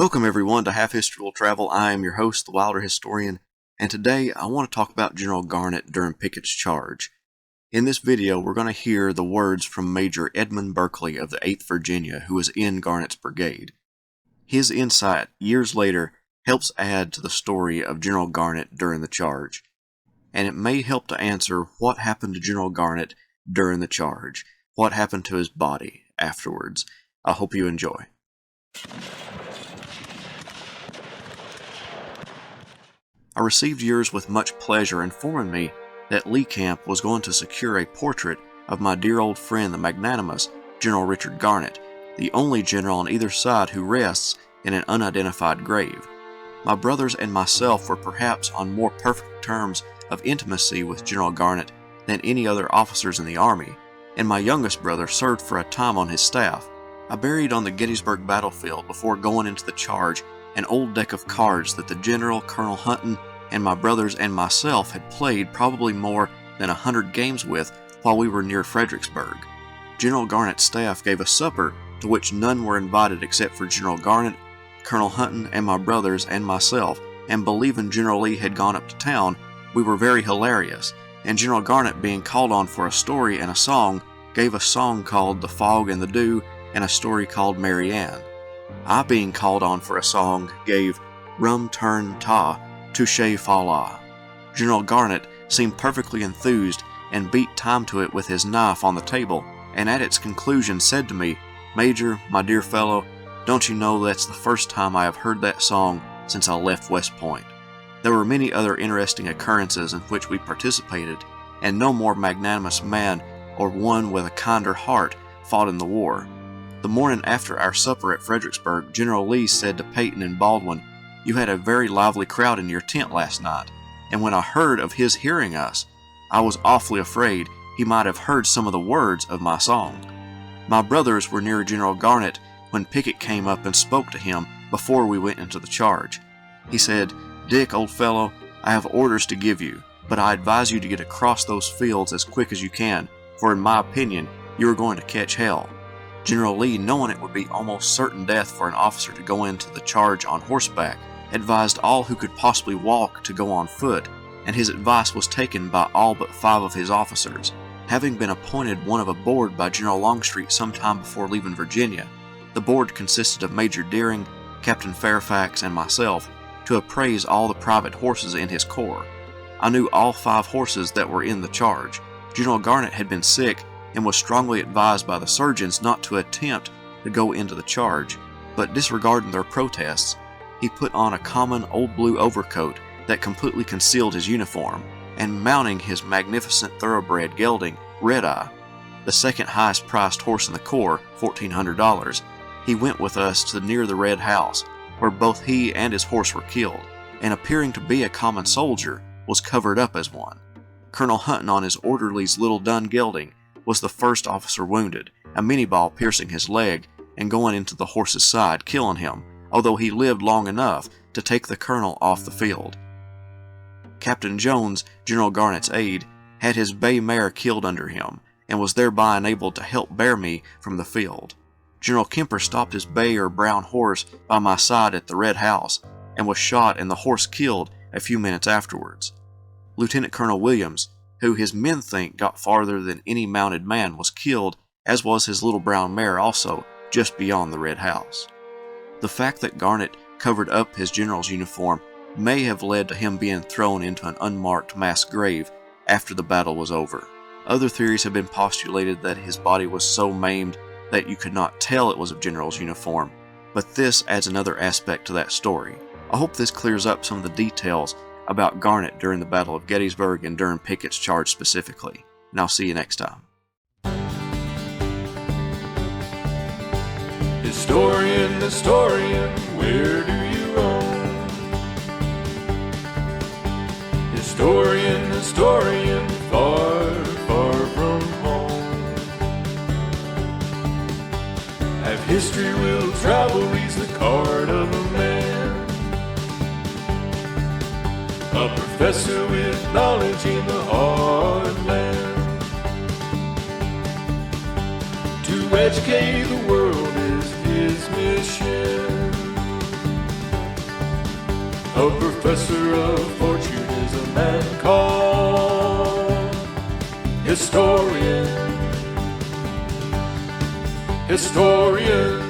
Welcome everyone to Half History Will Travel. I am your host, the Wilder Historian, and today I want to talk about General Garnett during Pickett's charge. In this video, we're going to hear the words from Major Edmund Berkeley of the 8th Virginia, who was in Garnett's brigade. His insight, years later, helps add to the story of General Garnett during the charge, and it may help to answer what happened to General Garnett during the charge, what happened to his body afterwards. I hope you enjoy. I received yours with much pleasure, informing me that Lee Camp was going to secure a portrait of my dear old friend, the magnanimous General Richard Garnett, the only general on either side who rests in an unidentified grave. My brothers and myself were perhaps on more perfect terms of intimacy with General Garnett than any other officers in the Army, and my youngest brother served for a time on his staff. I buried on the Gettysburg battlefield before going into the charge an old deck of cards that the General, Colonel Hutton, and my brothers and myself had played probably more than 100 games with while we were near Fredericksburg. General Garnett's staff gave a supper to which none were invited except for General Garnett, Colonel Hutton, and my brothers and myself, and believing General Lee had gone up to town, we were very hilarious, and General Garnett, being called on for a story and a song, gave a song called The Fog and the Dew and a story called Mary Ann. I, being called on for a song, gave Rum Turn Ta, Touche Fa La. General Garnett seemed perfectly enthused and beat time to it with his knife on the table, and at its conclusion said to me, "Major, my dear fellow, don't you know that's the first time I have heard that song since I left West Point?" There were many other interesting occurrences in which we participated, and no more magnanimous man or one with a kinder heart fought in the war. The morning after our supper at Fredericksburg, General Lee said to Peyton and Baldwin, "You had a very lively crowd in your tent last night," and when I heard of his hearing us, I was awfully afraid he might have heard some of the words of my song. My brothers were near General Garnett when Pickett came up and spoke to him before we went into the charge. He said, "Dick, old fellow, I have orders to give you, but I advise you to get across those fields as quick as you can, for in my opinion, you are going to catch hell." General Lee, knowing it would be almost certain death for an officer to go into the charge on horseback, advised all who could possibly walk to go on foot, and his advice was taken by all but 5 of his officers. Having been appointed one of a board by General Longstreet some time before leaving Virginia, the board consisted of Major Deering, Captain Fairfax, and myself, to appraise all the private horses in his corps. I knew all 5 horses that were in the charge. General Garnett had been sick and was strongly advised by the surgeons not to attempt to go into the charge, but disregarding their protests, he put on a common old blue overcoat that completely concealed his uniform, and mounting his magnificent thoroughbred gelding, Red Eye, the second highest priced horse in the corps, $1,400, he went with us to near the Red House, where both he and his horse were killed, and appearing to be a common soldier, was covered up as one. Colonel Hutton on his orderly's little dun gelding was the first officer wounded, a minie ball piercing his leg and going into the horse's side, killing him, although he lived long enough to take the colonel off the field. Captain Jones, General Garnett's aide, had his bay mare killed under him, and was thereby enabled to help bear me from the field. General Kemper stopped his bay or brown horse by my side at the Red House, and was shot and the horse killed a few minutes afterwards. Lieutenant Colonel Williams, who his men think got farther than any mounted man, was killed, as was his little brown mare also, just beyond the Red House. The fact that Garnett covered up his general's uniform may have led to him being thrown into an unmarked mass grave after the battle was over. Other theories have been postulated that his body was so maimed that you could not tell it was a general's uniform, but this adds another aspect to that story. I hope this clears up some of the details about Garnett during the Battle of Gettysburg and during Pickett's charge specifically. And I'll see you next time. Historian, historian, where do you roam? Historian, historian, far, far from home. Half history will travel reads the card of a man, a professor with knowledge in the heartland. To educate the world is his mission. A professor of fortune is a man called historian. Historian.